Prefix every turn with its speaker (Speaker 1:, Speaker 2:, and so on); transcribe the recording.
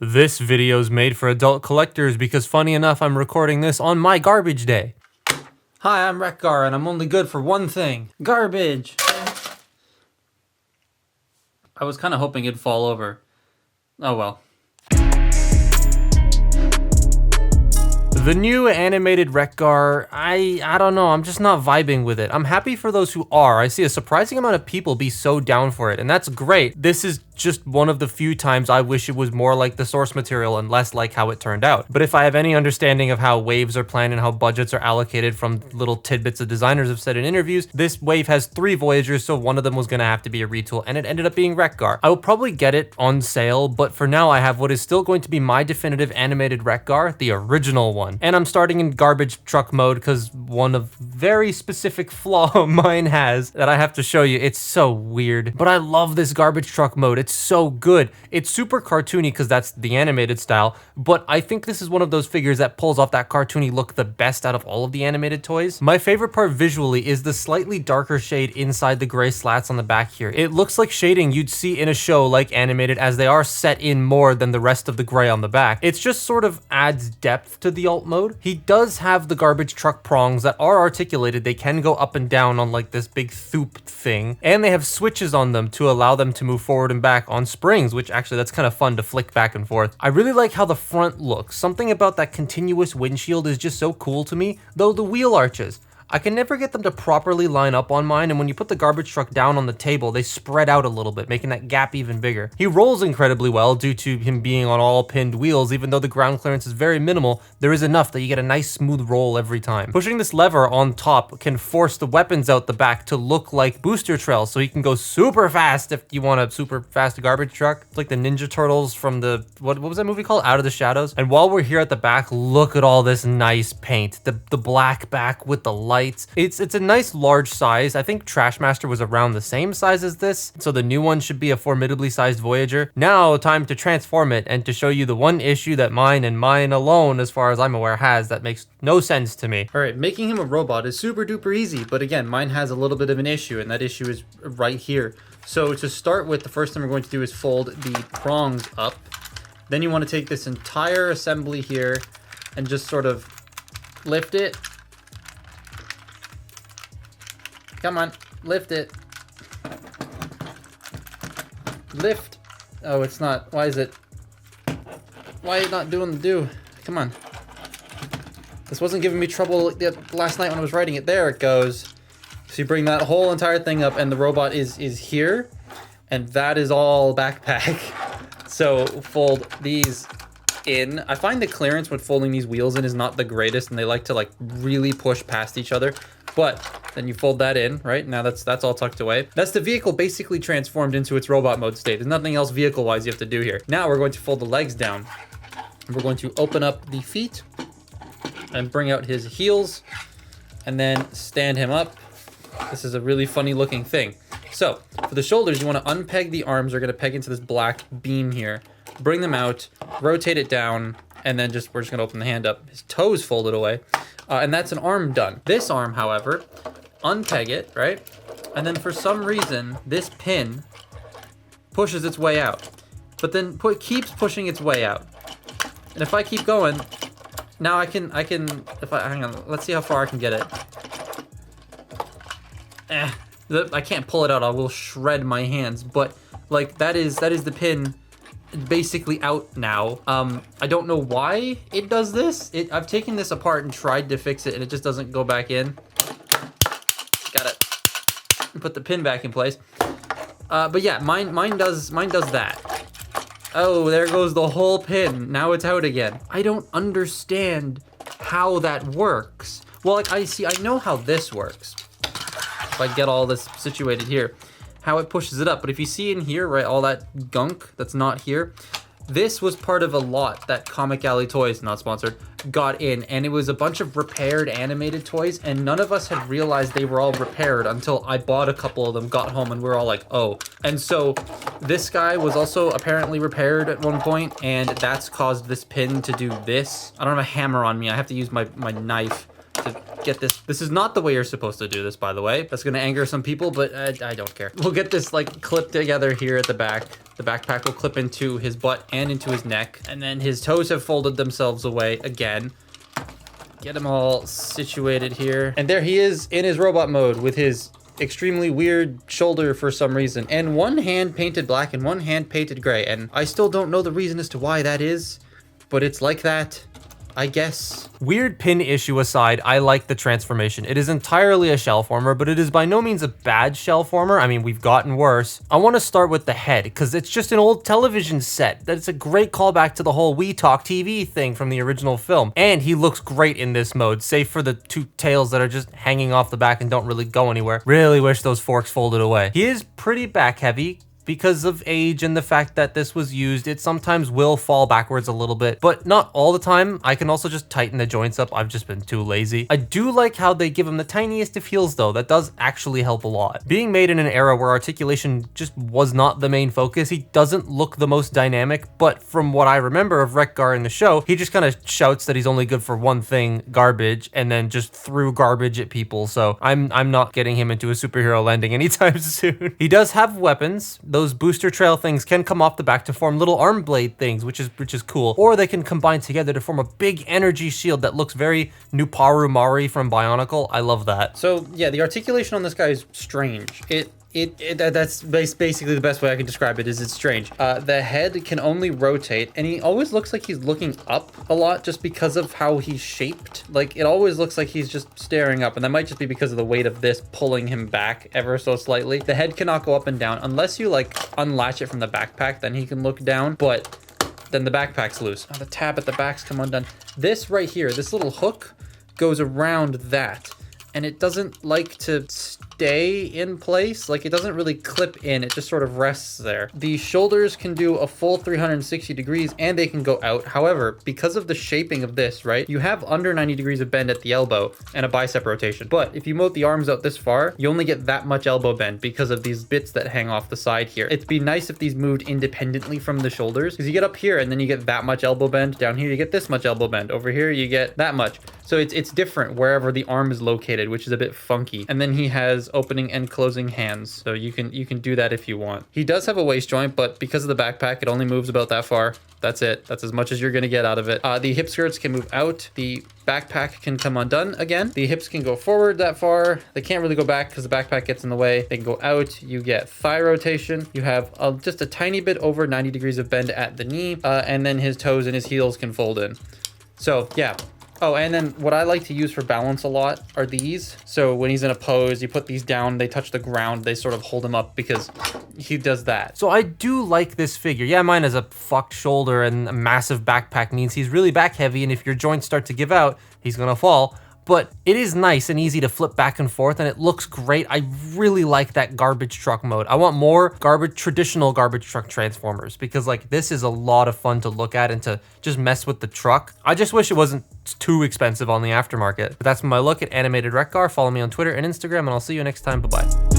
Speaker 1: This video's made for adult collectors because funny enough, I'm recording this on my garbage day. Hi, I'm Wreck-Gar and I'm only good for one thing. Garbage! I was kind of hoping it'd fall over. Oh well. The new animated Wreck-Gar, I don't know, I'm just not vibing with it. I'm happy for those who are. I see a surprising amount of people be so down for it, and that's great. This is just one of the few times I wish it was more like the source material and less like how it turned out. But if I have any understanding of how waves are planned and how budgets are allocated from little tidbits of designers have said in interviews, this wave has 3 Voyagers, so one of them was gonna have to be a retool, and it ended up being Wreck-Gar. I will probably get it on sale, but for now I have what is still going to be my definitive animated Wreck-Gar, the original one. And I'm starting in garbage truck mode because one of very specific flaw mine has that I have to show you. It's so weird, but I love this garbage truck mode. It's so good. It's super cartoony because that's the animated style, but I think this is one of those figures that pulls off that cartoony look the best out of all of the animated toys. My favorite part visually is the slightly darker shade inside the gray slats on the back here. It looks like shading you'd see in a show like animated, as they are set in more than the rest of the gray on the back. It's just sort of adds depth to the alt mode. He does have the garbage truck prongs that are articulated. They can go up and down on like this big thoop thing, and they have switches on them to allow them to move forward and back on springs, which actually that's kind of fun to flick back and forth. I really like how the front looks. Something about that continuous windshield is just so cool to me, though the wheel arches, I can never get them to properly line up on mine, and when you put the garbage truck down on the table, they spread out a little bit, making that gap even bigger. He rolls incredibly well due to him being on all pinned wheels. Even though the ground clearance is very minimal, there is enough that you get a nice smooth roll every time. Pushing this lever on top can force the weapons out the back to look like booster trails, so he can go super fast if you want a super fast garbage truck. It's like the Ninja Turtles from the, what was that movie called? Out of the Shadows. And while we're here at the back, look at all this nice paint. The black back with the light. It's a nice large size. I think Trashmaster was around the same size as this, so the new one should be a formidably sized Voyager. Now time to transform it and to show you the one issue that mine and mine alone, as far as I'm aware, has that makes no sense to me. All right, making him a robot is super duper easy, but again, mine has a little bit of an issue, and that issue is right here. So to start with, the first thing we're going to do is fold the prongs up. Then you want to take this entire assembly here and just sort of lift it. Come on, lift it. Lift. Oh, it's not. Why is it? Why is it not doing the do? Come on. This wasn't giving me trouble last night when I was writing it. There it goes. So you bring that whole entire thing up, and the robot is here, and that is all backpack. So fold these in. I find the clearance when folding these wheels in is not the greatest, and they like to like really push past each other. But then you fold that in, right? Now that's all tucked away. That's the vehicle basically transformed into its robot mode state. There's nothing else vehicle-wise you have to do here. Now we're going to fold the legs down. We're going to open up the feet and bring out his heels and then stand him up. This is a really funny looking thing. So for the shoulders, you want to unpeg the arms. They're going to peg into this black beam here. Bring them out, rotate it down, and then we're just going to open the hand up. His toes folded away. And that's an arm done. This arm, however, unpeg it, right? And then for some reason, this pin pushes its way out, but then keeps pushing its way out. And if I keep going, now I can, hang on, let's see how far I can get it. I can't pull it out. I will shred my hands, but like that is the pin basically out now. I don't know why it does this. I've taken this apart and tried to fix it, and it just doesn't go back in. Got it. Put the pin back in place. But yeah, mine does that. Oh, there goes the whole pin. Now it's out again. I don't understand how that works. Well, like I know how this works. If I get all this situated here, how it pushes it up. But if you see in here, right, all that gunk that's not here, this was part of a lot that Comic Alley Toys, not sponsored, got in, and it was a bunch of repaired animated toys, and none of us had realized they were all repaired until I bought a couple of them, got home, and we were all like, oh. And so this guy was also apparently repaired at one point, and that's caused this pin to do this. I don't have a hammer on me. I have to use my knife to get this. This is not the way you're supposed to do this, by the way. That's gonna anger some people, but I don't care. We'll get this like clipped together here at the back.
Speaker 2: The backpack will clip into his butt and into his neck. And then his toes have folded themselves away again. Get him all situated here. And there he is in his robot mode with his extremely weird shoulder for some reason. And one hand painted black and one hand painted gray. And I still don't know the reason as to why that is, but it's like that, I guess.
Speaker 1: Weird pin issue aside, I like the transformation. It is entirely a shell former, but it is by no means a bad shell former. I mean, we've gotten worse. I want to start with the head, because it's just an old television set. That's a great callback to the whole We Talk TV thing from the original film. And he looks great in this mode, save for the two tails that are just hanging off the back and don't really go anywhere. Really wish those forks folded away. He is pretty back heavy. Because of age and the fact that this was used, it sometimes will fall backwards a little bit, but not all the time. I can also just tighten the joints up. I've just been too lazy. I do like how they give him the tiniest of heels though. That does actually help a lot. Being made in an era where articulation just was not the main focus, he doesn't look the most dynamic, but from what I remember of Wreck-Gar in the show, he just kind of shouts that he's only good for one thing, garbage, and then just threw garbage at people. So I'm not getting him into a superhero landing anytime soon. He does have weapons. Those booster trail things can come off the back to form little arm blade things, which is cool. Or they can combine together to form a big energy shield that looks very Nuparu Mari from Bionicle. I love that.
Speaker 2: So yeah, the articulation on this guy is strange. That's basically the best way I can describe it, is it's strange. The head can only rotate, and he always looks like he's looking up a lot just because of how he's shaped. Like, it always looks like he's just staring up, and that might just be because of the weight of this pulling him back ever so slightly. The head cannot go up and down unless you like unlatch it from the backpack, then he can look down, but then the backpack's loose. Oh, the tab at the back's come undone. This right here, this little hook goes around that, and it doesn't like to stay in place. Like, it doesn't really clip in, it just sort of rests there. The shoulders can do a full 360 degrees and they can go out. However, because of the shaping of this, right, you have under 90 degrees of bend at the elbow and a bicep rotation. But if you move the arms out this far, you only get that much elbow bend because of these bits that hang off the side here. It'd be nice if these moved independently from the shoulders, because you get up here and then you get that much elbow bend. Down here you get this much elbow bend. Over here you get that much. So it's different wherever the arm is located, which is a bit funky. And then he has opening and closing hands, so you can do that if you want. He does have a waist joint, but because of the backpack, it only moves about that far. That's it. That's as much as you're gonna get out of it. The hip skirts can move out. The backpack can come undone again. The hips can go forward that far. They can't really go back because the backpack gets in the way. They can go out. You get thigh rotation. You have just a tiny bit over 90 degrees of bend at the knee, and then his toes and his heels can fold in. So yeah. Oh, and then what I like to use for balance a lot are these. So when he's in a pose, you put these down, they touch the ground, they sort of hold him up because he does that.
Speaker 1: So I do like this figure. Yeah, mine has a fucked shoulder and a massive backpack means he's really back heavy, and if your joints start to give out, he's gonna fall. But it is nice and easy to flip back and forth, and it looks great. I really like that garbage truck mode. I want more traditional garbage truck transformers, because like this is a lot of fun to look at and to just mess with the truck. I just wish it wasn't too expensive on the aftermarket. But that's my look at animated Wreck-Gar. Follow me on Twitter and Instagram, and I'll see you next time. Bye-bye.